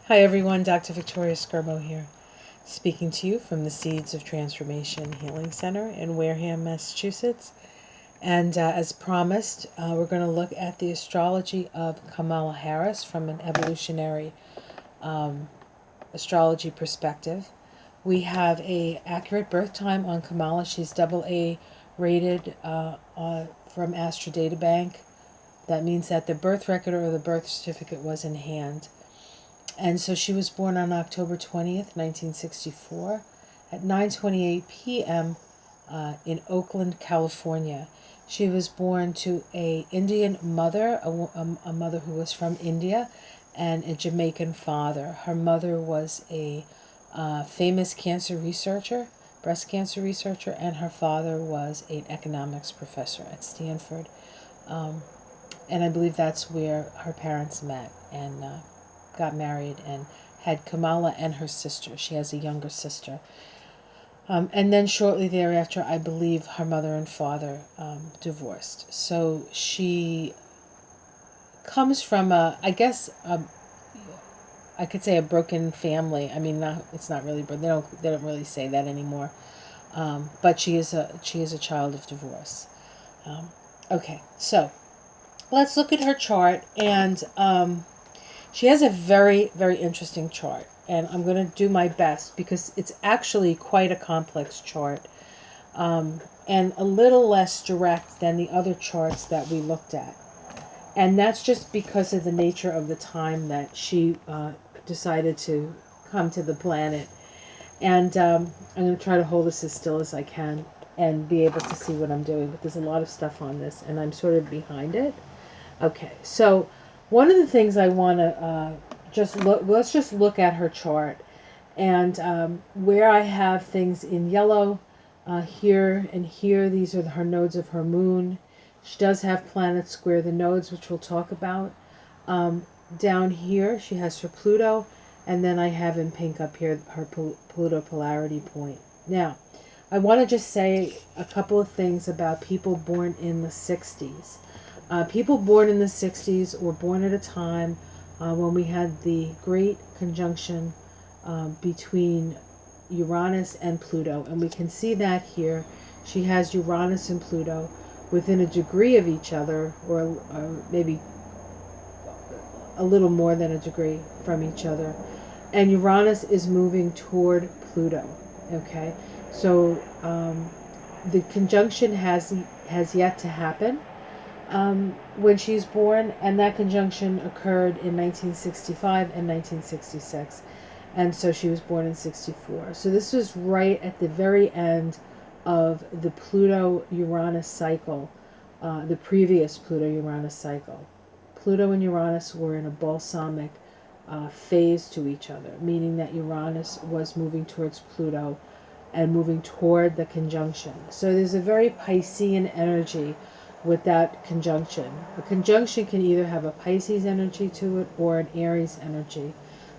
Hi everyone, Dr. Victoria Skirbo here, speaking to you from the Seeds of Transformation Healing Center in Wareham, Massachusetts. And as promised, we're going to look at the astrology of Kamala Harris from an evolutionary astrology perspective. We have a accurate birth time on Kamala. She's AA rated from Astro Data Bank. That means that the birth record or the birth certificate was in hand. And so she was born on October 20th, 1964 at 9:28 p.m. In Oakland, California. She was born to an Indian mother, a mother who was from India, and a Jamaican father. Her mother was a famous cancer researcher, breast cancer researcher, and her father was an economics professor at Stanford. And I believe that's where her parents met and got married and had Kamala and her sister. She has a younger sister. And then shortly thereafter, I believe her mother and father divorced. So she comes from I could say a broken family. I mean, it's not really, but they don't really say that anymore. But she is a child of divorce. Okay, so let's look at her chart, and she has a very, very interesting chart, and I'm going to do my best because it's actually quite a complex chart, and a little less direct than the other charts that we looked at. And that's just because of the nature of the time that she decided to come to the planet. And I'm going to try to hold this as still as I can and be able to see what I'm doing, but there's a lot of stuff on this, and I'm sort of behind it. Okay, so one of the things I want to let's just look at her chart, and where I have things in yellow, here and here, these are her nodes of her moon. She does have planets square the nodes, which we'll talk about. Down here, she has her Pluto, and then I have in pink up here her Pluto polarity point. Now, I want to just say a couple of things about people born in the 60s. People born in the 60s were born at a time when we had the great conjunction between Uranus and Pluto. And we can see that here. She has Uranus and Pluto within a degree of each other, or maybe a little more than a degree from each other. And Uranus is moving toward Pluto. Okay, so the conjunction has yet to happen. When she's born, and that conjunction occurred in 1965 and 1966, and so she was born in 64. So this was right at the very end of the Pluto-Uranus cycle, the previous Pluto-Uranus cycle. Pluto and Uranus were in a balsamic phase to each other, meaning that Uranus was moving towards Pluto and moving toward the conjunction. So there's a very Piscean energy with that conjunction. A conjunction can either have a Pisces energy to it or an Aries energy.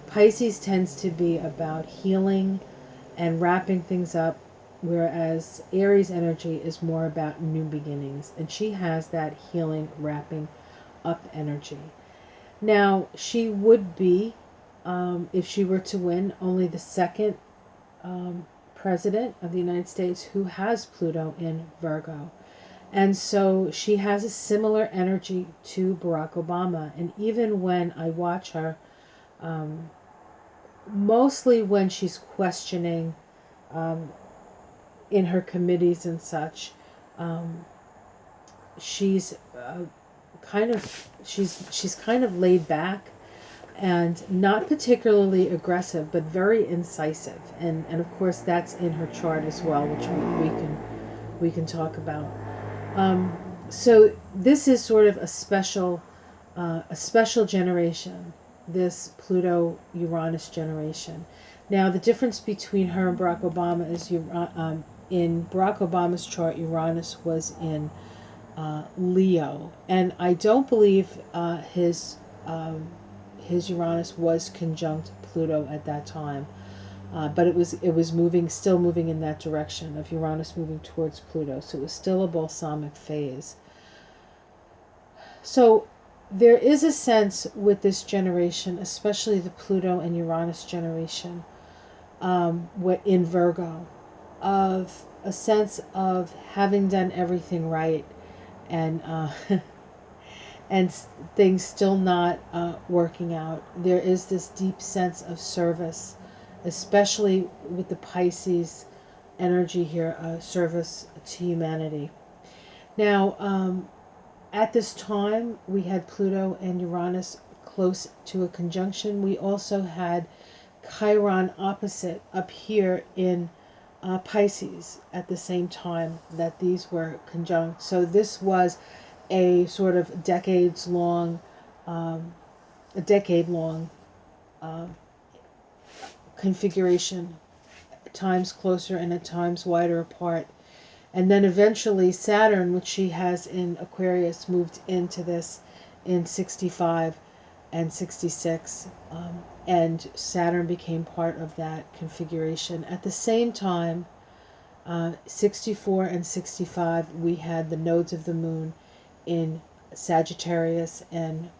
Pisces tends to be about healing and wrapping things up, whereas Aries energy is more about new beginnings, and she has that healing, wrapping up energy. Now, she would be, if she were to win, only the second president of the United States who has Pluto in Virgo. And so she has a similar energy to Barack Obama. And even when I watch her, mostly when she's questioning in her committees and such, she's kind of laid back and not particularly aggressive, but very incisive. And of course that's in her chart as well, which we can talk about. So this is sort of a special generation, this Pluto-Uranus generation. Now, the difference between her and Barack Obama is in Barack Obama's chart, Uranus was in Leo, and I don't believe his Uranus was conjunct Pluto at that time. But it was still moving in that direction of Uranus moving towards Pluto. So it was still a balsamic phase. So there is a sense with this generation, especially the Pluto and Uranus generation, in Virgo, of a sense of having done everything right, and and things still not working out. There is this deep sense of service, especially with the Pisces energy here, service to humanity. Now, at this time, we had Pluto and Uranus close to a conjunction. We also had Chiron opposite up here in Pisces at the same time that these were conjunct. So this was a sort of a decade-long configuration, at times closer and at times wider apart. And then eventually Saturn, which she has in Aquarius, moved into this in 65 and 66. And Saturn became part of that configuration. At the same time, 64 and 65, we had the nodes of the moon in Sagittarius and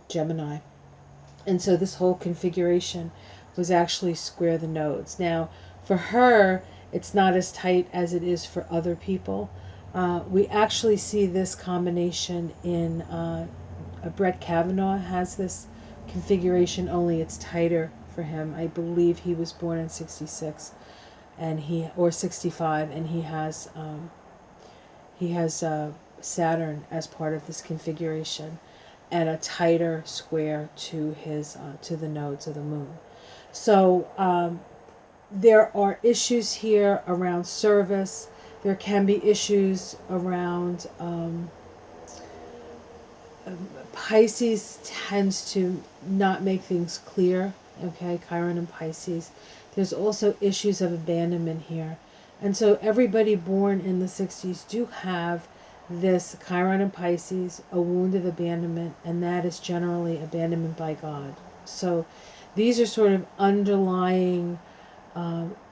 Gemini. And so this whole configuration was actually square the nodes. Now, for her, it's not as tight as it is for other people. We actually see this combination in Brett Kavanaugh has this configuration, only it's tighter for him. I believe he was born in 66 or 65, and he has Saturn as part of this configuration, and a tighter square to his to the nodes of the moon. So there are issues here around service. There can be issues around Pisces tends to not make things clear. Okay, Chiron and Pisces. There's also issues of abandonment here. And so everybody born in the 60s do have this Chiron and Pisces, a wound of abandonment, and that is generally abandonment by God. So these are sort of underlying,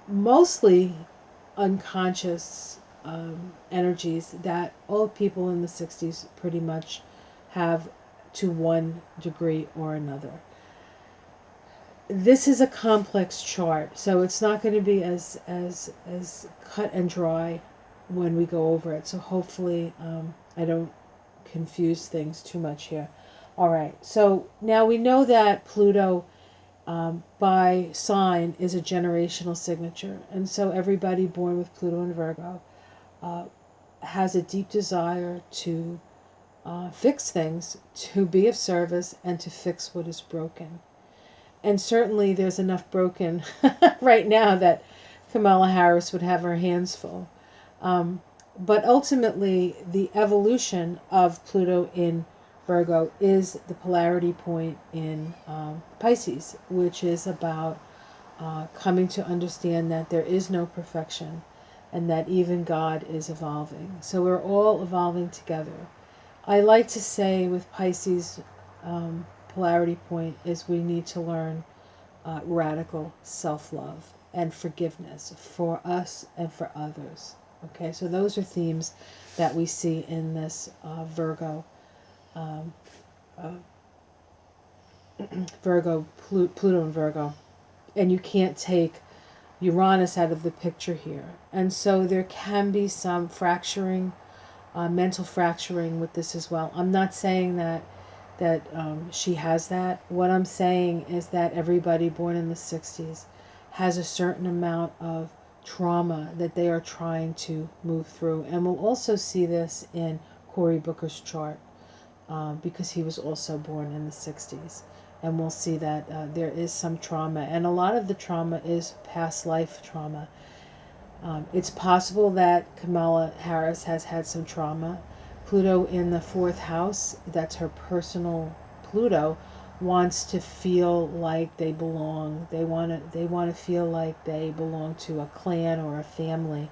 mostly unconscious energies that all people in the 60s pretty much have to one degree or another. This is a complex chart, so it's not going to be as cut and dry when we go over it. So hopefully I don't confuse things too much here. All right, so now we know that Pluto by sign is a generational signature, and so everybody born with Pluto and Virgo has a deep desire to fix things, to be of service, and to fix what is broken. And certainly there's enough broken right now that Kamala Harris would have her hands full. But ultimately, the evolution of Pluto in Virgo is the polarity point in Pisces, which is about coming to understand that there is no perfection and that even God is evolving. So we're all evolving together. I like to say with Pisces, polarity point is we need to learn radical self-love and forgiveness for us and for others. Okay, so those are themes that we see in this Virgo, Pluto and Virgo. And you can't take Uranus out of the picture here. And so there can be some fracturing, mental fracturing with this as well. I'm not saying that she has that. What I'm saying is that everybody born in the 60s has a certain amount of trauma that they are trying to move through. And we'll also see this in Cory Booker's chart because he was also born in the 60s. And we'll see that there is some trauma. And a lot of the trauma is past life trauma. It's possible that Kamala Harris has had some trauma. Pluto in the 4th house, that's her personal Pluto, wants to feel like they belong. They want to feel like they belong to a clan or a family.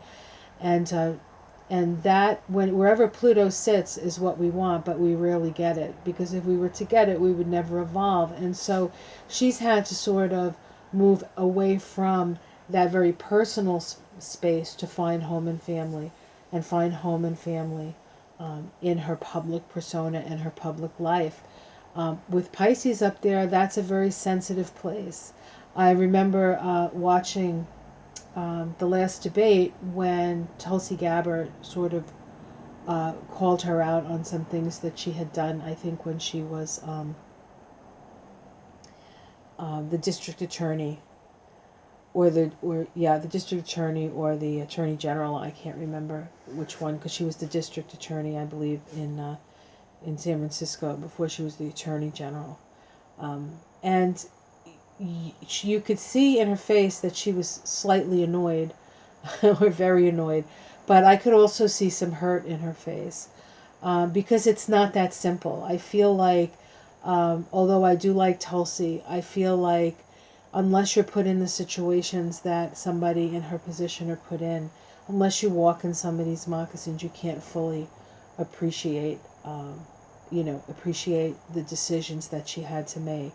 And that, wherever Pluto sits, is what we want, but we rarely get it, because if we were to get it, we would never evolve. And so she's had to sort of move away from that very personal space to find home and family, and find home and family in her public persona and her public life. With Pisces up there, that's a very sensitive place. I remember watching the last debate when Tulsi Gabbard sort of called her out on some things that she had done, I think when she was the district attorney, the district attorney or the attorney general. I can't remember which one, because she was the district attorney, I believe, in San Francisco before she was the attorney general. And you could see in her face that she was slightly annoyed or very annoyed, but I could also see some hurt in her face, because it's not that simple. I feel like, although I do like Tulsi, I feel like unless you're put in the situations that somebody in her position are put in, unless you walk in somebody's moccasins, you can't fully appreciate, appreciate the decisions that she had to make.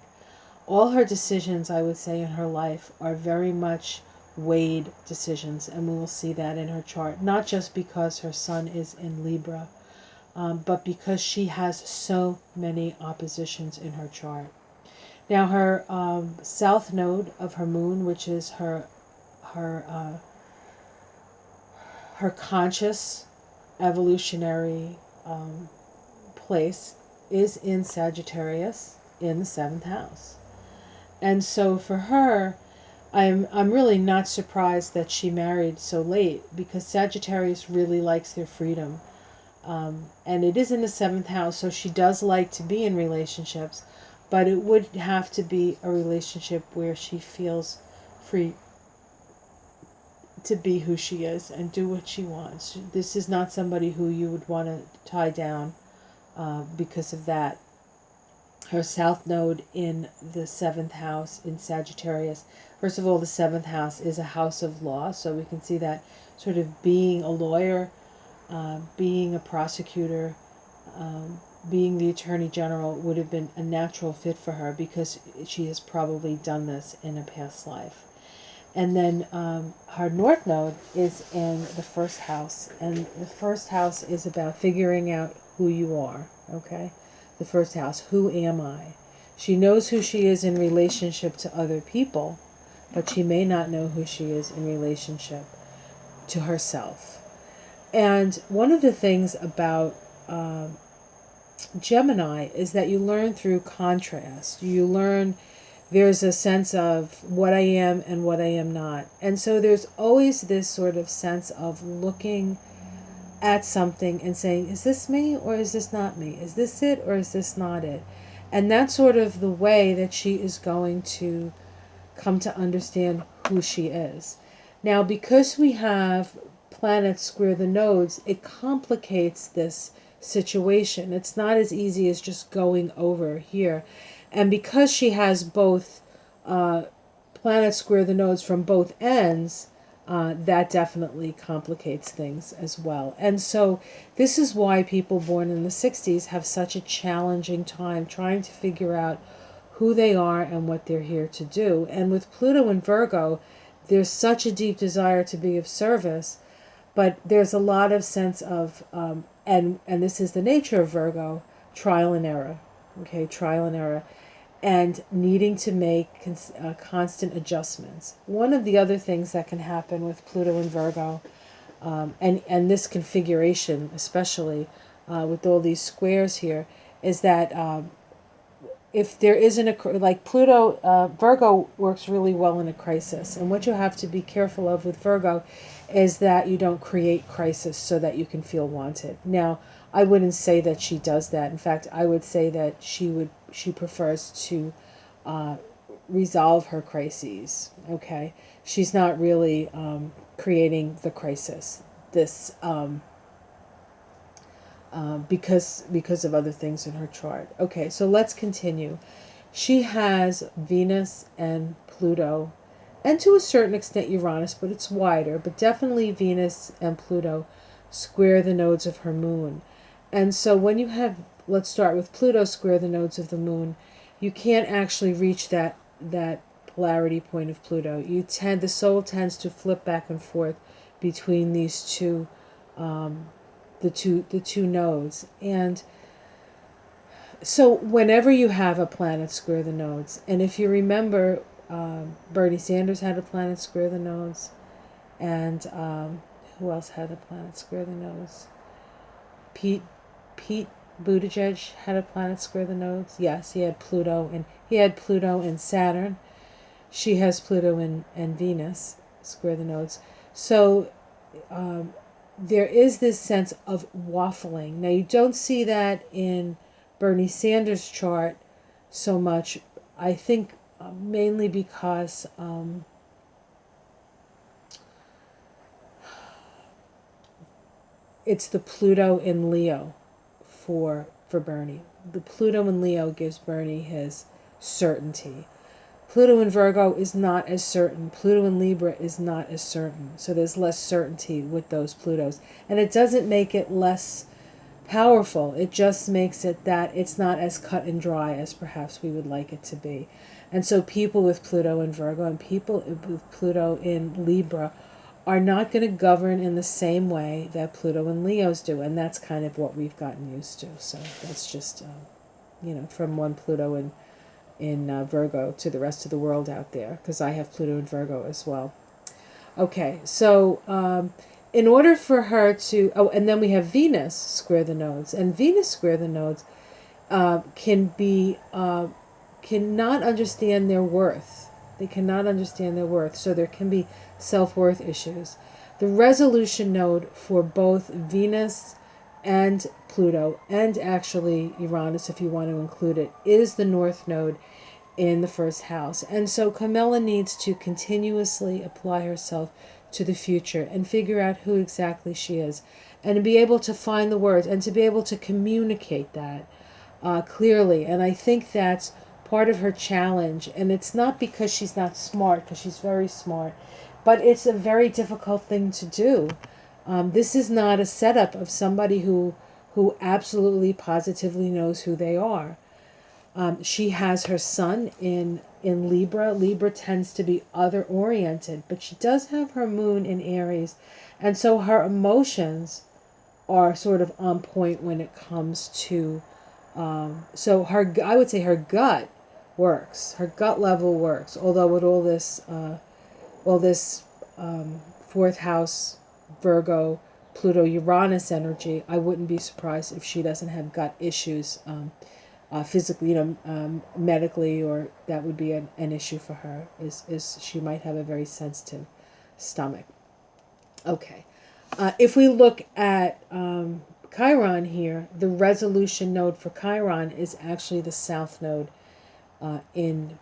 All her decisions, I would say, in her life are very much weighed decisions, and we will see that in her chart, not just because her sun is in Libra, but because she has so many oppositions in her chart. Now, her south node of her moon, which is her conscious evolutionary place, is in Sagittarius in the 7th house. And so for her, I'm really not surprised that she married so late, because Sagittarius really likes their freedom. And it is in the 7th house, so she does like to be in relationships, but it would have to be a relationship where she feels free to be who she is and do what she wants. This is not somebody who you would want to tie down because of that. Her south node in the 7th house in Sagittarius. First of all, the 7th house is a house of law, so we can see that sort of being a lawyer, being a prosecutor, being the attorney general would have been a natural fit for her, because she has probably done this in a past life. And then her north node is in the 1st house, and the 1st house is about figuring out who you are, okay? The 1st house, who am I? She knows who she is in relationship to other people, but she may not know who she is in relationship to herself. And one of the things about Gemini is that you learn through contrast. You learn there's a sense of what I am and what I am not. And so there's always this sort of sense of looking at something and saying, is this me or is this not me? Is this it or is this not it? And that's sort of the way that she is going to come to understand who she is. Now, because we have planets square the nodes, it complicates this situation. It's not as easy as just going over here. And because she has both planets square the nodes from both ends, that definitely complicates things as well. And so this is why people born in the 60s have such a challenging time trying to figure out who they are and what they're here to do. And with Pluto and Virgo, there's such a deep desire to be of service, but there's a lot of sense of, and this is the nature of Virgo, trial and error. Okay, trial and error. And needing to make constant adjustments. One of the other things that can happen with Pluto and Virgo, and this configuration especially with all these squares here, is that if there isn't like Pluto, Virgo works really well in a crisis. And what you have to be careful of with Virgo is that you don't create crisis so that you can feel wanted. Now, I wouldn't say that she does that. In fact, I would say that she prefers to resolve her crises. Okay, she's not really creating the crisis. This because of other things in her chart. Okay, so let's continue. She has Venus and Pluto, and to a certain extent Uranus, but it's wider. But definitely Venus and Pluto square the nodes of her moon. And so when you have, let's start with Pluto square the nodes of the moon, you can't actually reach that polarity point of Pluto. The soul tends to flip back and forth between these two the two nodes. And so whenever you have a planet square the nodes, and if you remember, Bernie Sanders had a planet square the nodes, and who else had a planet square the nodes? Pete Buttigieg had a planet square the nodes. Yes, he had Pluto and Saturn. She has Pluto and Venus square the nodes. So there is this sense of waffling. Now you don't see that in Bernie Sanders' chart so much. I think mainly because it's the Pluto in Leo for Bernie. The Pluto in Leo gives Bernie his certainty. Pluto in Virgo is not as certain. Pluto in Libra is not as certain. So there's less certainty with those Plutos. And it doesn't make it less powerful. It just makes it that it's not as cut and dry as perhaps we would like it to be. And so people with Pluto in Virgo and people with Pluto in Libra are not going to govern in the same way that Pluto and Leos do. And that's kind of what we've gotten used to. So that's just, from one Pluto in Virgo to the rest of the world out there, because I have Pluto in Virgo as well. Okay, so in order for her to, and then we have Venus square the nodes, and Venus square the nodes cannot understand their worth. They cannot understand their worth, so there can be self-worth issues. The resolution node for both Venus and Pluto, and actually Uranus, if you want to include it, is the North Node in the first house. And so Kamala needs to continuously apply herself to the future and figure out who exactly she is, and to be able to find the words and to be able to communicate that clearly. And I think that's part of her challenge. And it's not because she's not smart, because she's very smart, but it's a very difficult thing to do. This is not a setup of somebody who absolutely positively knows who they are. She has her sun in Libra. Libra tends to be other oriented, but she does have her moon in Aries, and so her emotions are sort of on point when it comes to so I would say her gut works. Her gut level works. Although with all this fourth house Virgo, Pluto, Uranus energy, I wouldn't be surprised if she doesn't have gut issues physically, medically, or that would be an issue for her, is she might have a very sensitive stomach. Okay. If we look at Chiron here, the resolution node for Chiron is actually the south node in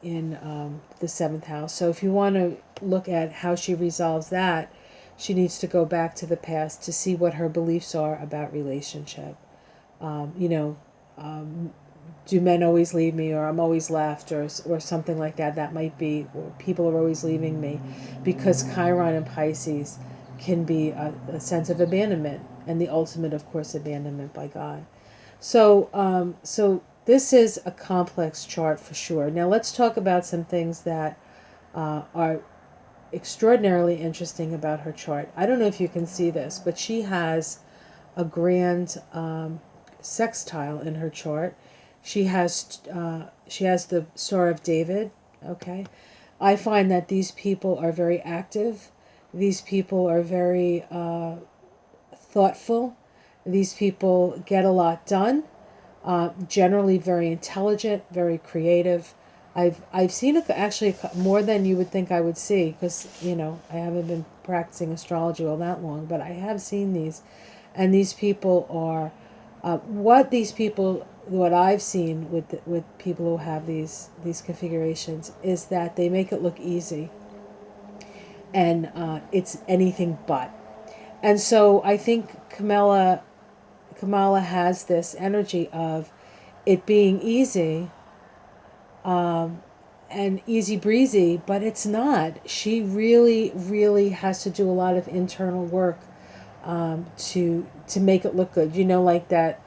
the seventh house. So if you want to look at how she resolves that, she needs to go back to the past to see what her beliefs are about relationship. Do men always leave me, or I'm always left, or something like that. That might be, or people are always leaving me, because Chiron and Pisces can be a sense of abandonment, and the ultimate, of course, abandonment by God. So this is a complex chart for sure. Now let's talk about some things that are extraordinarily interesting about her chart. I don't know if you can see this, but she has a grand sextile in her chart. She has the Star of David. Okay, I find that these people are very active. These people are very thoughtful. These people get a lot done. Generally very intelligent, very creative. I've seen actually more than you would think I would see, because I haven't been practicing astrology all that long, but I have seen these, and these people are what I've seen with people who have these configurations is that they make it look easy, and it's anything but. And so I think Kamala has this energy of it being easy and easy breezy, but it's not. She really, really has to do a lot of internal work to make it look good. Like that.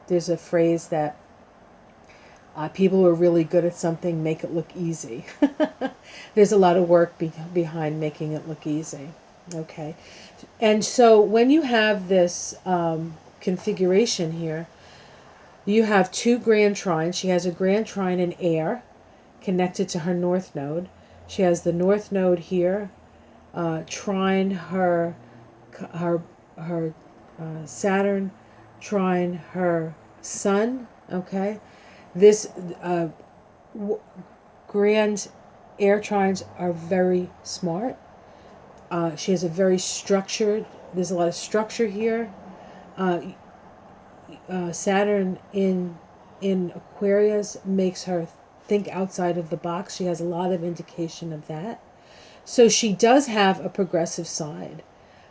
There's a phrase that people who are really good at something make it look easy. There's a lot of work behind making it look easy. Okay. And so when you have this configuration here, you have two grand trines. She has a grand trine in air connected to her north node. She has the north node here, trine her Saturn, trine her Sun. Okay, this grand air trines are very smart. She has a very structured. There's a lot of structure here. Uh, Saturn in Aquarius makes her think outside of the box. She has a lot of indication of that. So she does have a progressive side,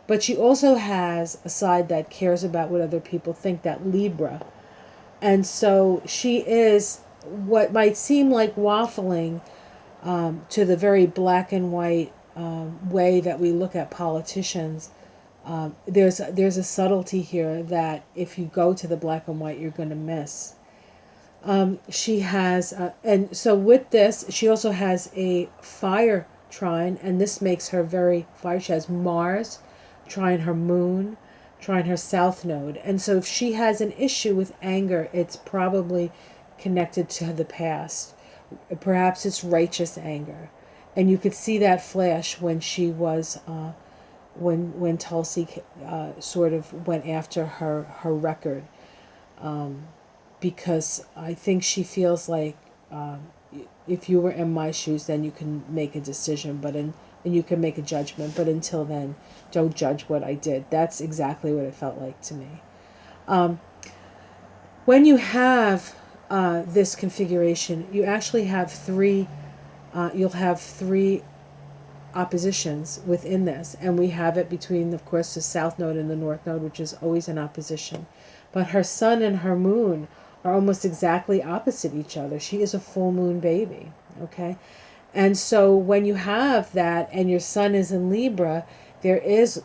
but she also has a side that cares about what other people think, that Libra. And so she is what might seem like waffling to the very black and white way that we look at politicians. There's a subtlety here that if you go to the black and white, you're going to miss. She has, and so with this, she also has a fire trine, and this makes her very fire. She has Mars trine her moon, trine her south node. And so if she has an issue with anger, it's probably connected to the past. Perhaps it's righteous anger. And you could see that flash when she was, when Tulsi sort of went after her record. Because I think she feels like if you were in my shoes, then you can make a decision, and you can make a judgment. But until then, don't judge what I did. That's exactly what it felt like to me. When you have this configuration, you actually have three. You'll have three oppositions within this, and we have it between, of course, the south node and the north node, which is always an opposition. But her sun and her moon are almost exactly opposite each other. She is a full moon baby, okay? And so when you have that and your sun is in Libra, there is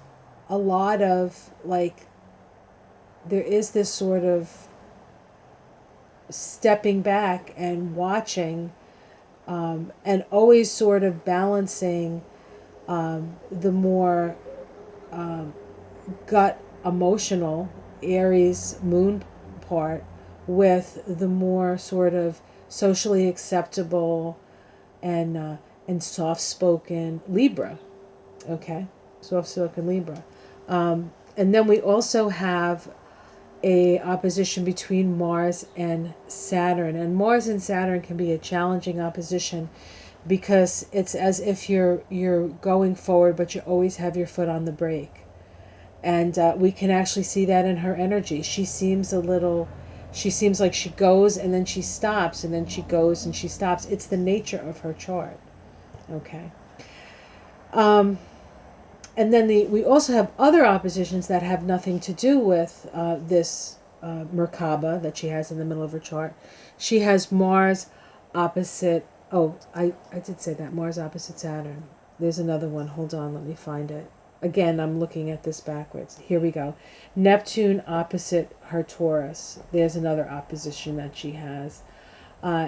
a lot of there is this sort of stepping back and watching, and always sort of balancing the more gut emotional Aries moon part with the more sort of socially acceptable and soft spoken Libra. Okay, soft spoken Libra. And then we also have a opposition between Mars and Saturn, and Mars and Saturn can be a challenging opposition because it's as if you're going forward, but you always have your foot on the brake. And we can actually see that in her energy. She seems like she goes and then she stops, and then she goes and she stops. It's the nature of her chart. Okay. And then we also have other oppositions that have nothing to do with this Merkaba that she has in the middle of her chart. She has Mars opposite. Oh, I did say that. Mars opposite Saturn. There's another one. Hold on, let me find it. Again, I'm looking at this backwards. Here we go. Neptune opposite her Taurus. There's another opposition that she has.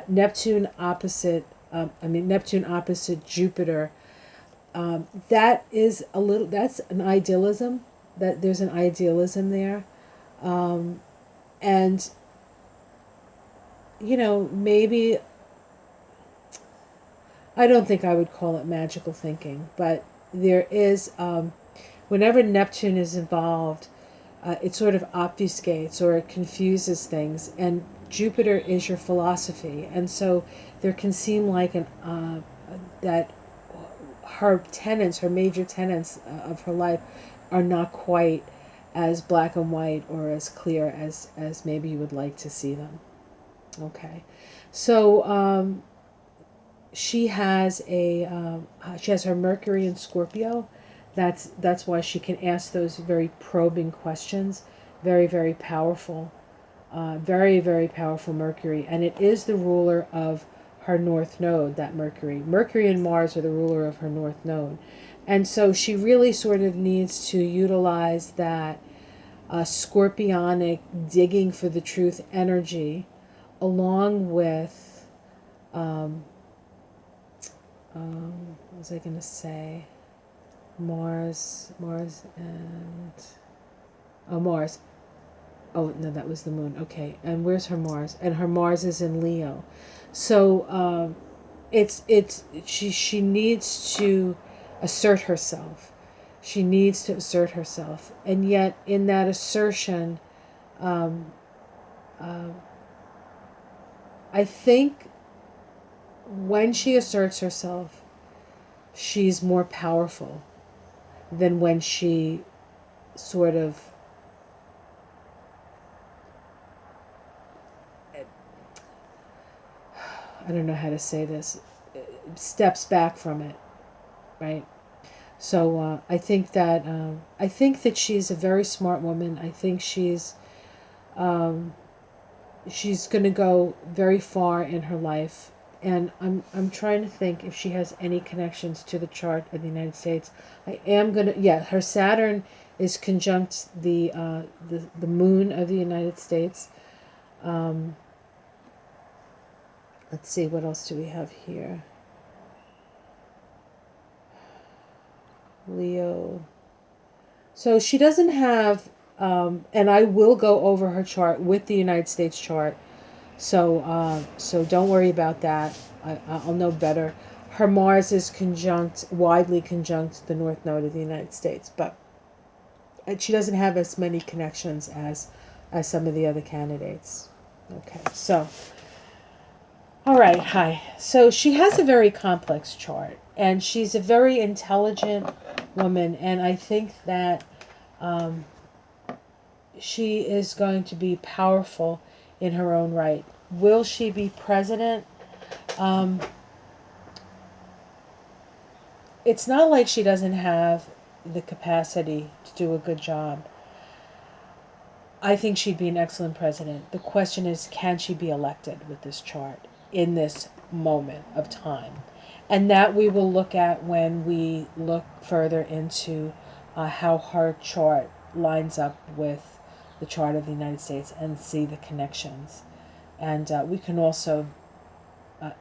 Neptune opposite. Neptune opposite Jupiter. That is a little. That's an idealism. That there's an idealism there, and maybe I don't think I would call it magical thinking, but there is. Whenever Neptune is involved, it sort of obfuscates or it confuses things, and Jupiter is your philosophy, and so there can seem like that her tenets, her major tenets of her life, are not quite as black and white or as clear as maybe you would like to see them. Okay, so she has her Mercury in Scorpio. That's why she can ask those very probing questions. Very, very powerful. Very, very powerful Mercury. And it is the ruler of her north node, that Mercury. Mercury and Mars are the ruler of her north node. And so she really sort of needs to utilize that scorpionic digging for the truth energy along with, what was I going to say? Mars, and Mars. Oh no, that was the moon. Okay, and where's her Mars? And her Mars is in Leo. So it's she needs to assert herself. She needs to assert herself, and yet in that assertion, um, uh, I think when she asserts herself, she's more powerful than when she sort of I don't know how to say this, steps back from it, right? So I think that she's a very smart woman. I think um, she's going to go very far in her life, and I'm trying to think if she has any connections to the chart of the United States. I am gonna her Saturn is conjunct the moon of the United States. Um, let's see, what else do we have here? Leo. So she doesn't have, and I will go over her chart with the United States chart. So don't worry about that. I'll know better. Her Mars is widely conjunct the North Node of the United States, but she doesn't have as many connections as some of the other candidates. Okay, so all right, hi. So she has a very complex chart, and she's a very intelligent woman, and I think that um, she is going to be powerful in her own right. Will she be president? Um, it's not like she doesn't have the capacity to do a good job. I think she'd be an excellent president. The question is, can she be elected with this chart in this moment of time? And that we will look at when we look further into how her chart lines up with the chart of the United States and see the connections. And we can also,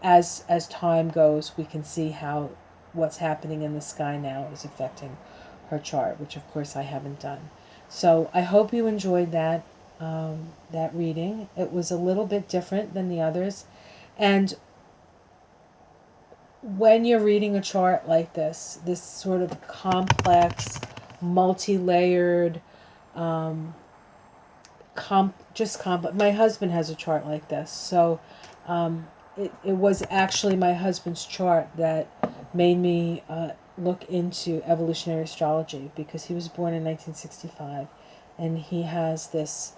as time goes, we can see how what's happening in the sky now is affecting her chart, which of course I haven't done. So I hope you enjoyed that reading. It was a little bit different than the others, and when you're reading a chart like this sort of complex, multi-layered, um, my husband has a chart like this, so it was actually my husband's chart that made me look into evolutionary astrology, because he was born in 1965, and he has this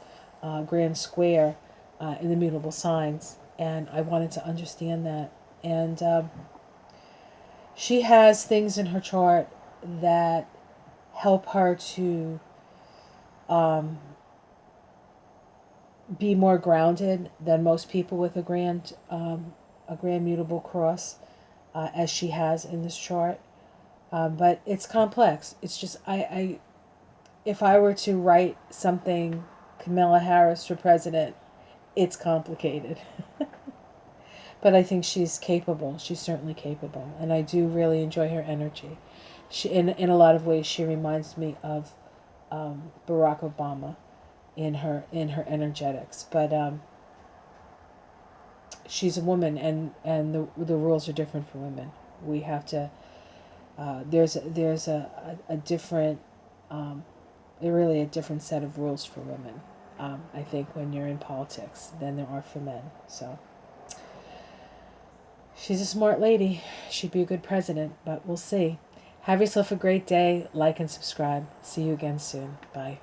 grand square in the mutable signs, and I wanted to understand that. And she has things in her chart that help her to be more grounded than most people with a grand mutable cross, as she has in this chart. But it's complex. It's just if I were to write something, Kamala Harris for president, it's complicated. But I think she's capable. She's certainly capable, and I do really enjoy her energy. In a lot of ways, she reminds me of Barack Obama in her energetics. But she's a woman, and the rules are different for women. We have to. There's a different, really a different set of rules for women. I think when you're in politics than there are for men. So. She's a smart lady. She'd be a good president, but we'll see. Have yourself a great day. Like and subscribe. See you again soon. Bye.